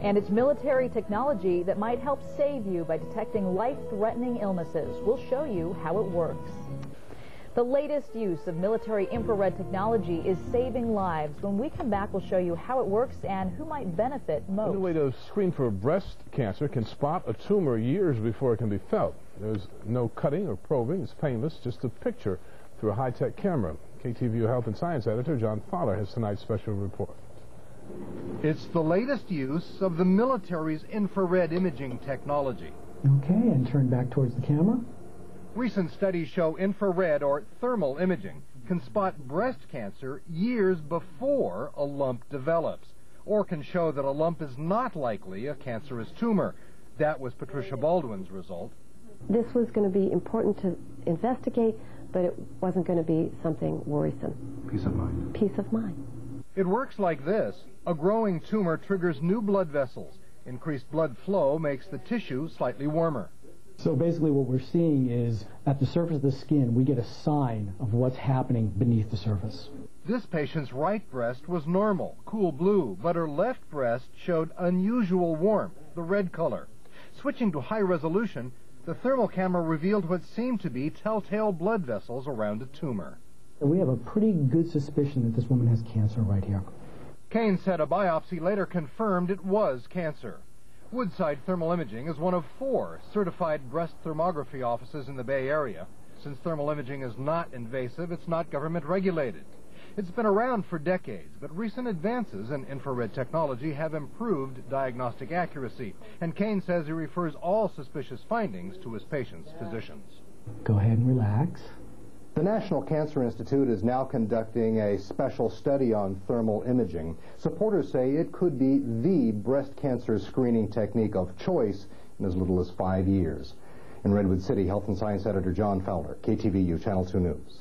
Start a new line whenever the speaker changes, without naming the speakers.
And it's military technology that might help save you by detecting life-threatening illnesses. We'll show you how it works. The latest use of military infrared technology is saving lives. When we come back, we'll show you how it works and who might benefit most.
The way to screen for breast cancer can spot a tumor years before it can be felt. There's no cutting or probing. It's painless, just a picture through a high-tech camera. KTVU Health and Science Editor John Fowler has tonight's special report.
It's the latest use of the military's infrared imaging technology.
Okay, and turn back towards the camera.
Recent studies show infrared or thermal imaging can spot breast cancer years before a lump develops, or can show that a lump is not likely a cancerous tumor. That was Patricia Baldwin's result.
This was going to be important to investigate, but it wasn't going to be something worrisome.
Peace of mind.
Peace of mind.
It works like this. A growing tumor triggers new blood vessels. Increased blood flow makes the tissue slightly warmer.
So basically what we're seeing is at the surface of the skin, we get a sign of what's happening beneath the surface.
This patient's right breast was normal, cool blue, but her left breast showed unusual warmth, the red color. Switching to high resolution, the thermal camera revealed what seemed to be telltale blood vessels around a tumor.
We have a pretty good suspicion that this woman has cancer right here.
Kane said a biopsy later confirmed it was cancer. Woodside Thermal Imaging is one of 4 certified breast thermography offices in the Bay Area. Since thermal imaging is not invasive, it's not government regulated. It's been around for decades, but recent advances in infrared technology have improved diagnostic accuracy, and Kane says he refers all suspicious findings to his patients' physicians.
Go ahead and relax.
The National Cancer Institute is now conducting a special study on thermal imaging. Supporters say it could be the breast cancer screening technique of choice in as little as 5 years. In Redwood City, Health and Science Editor John Fowler, KTVU Channel 2 News.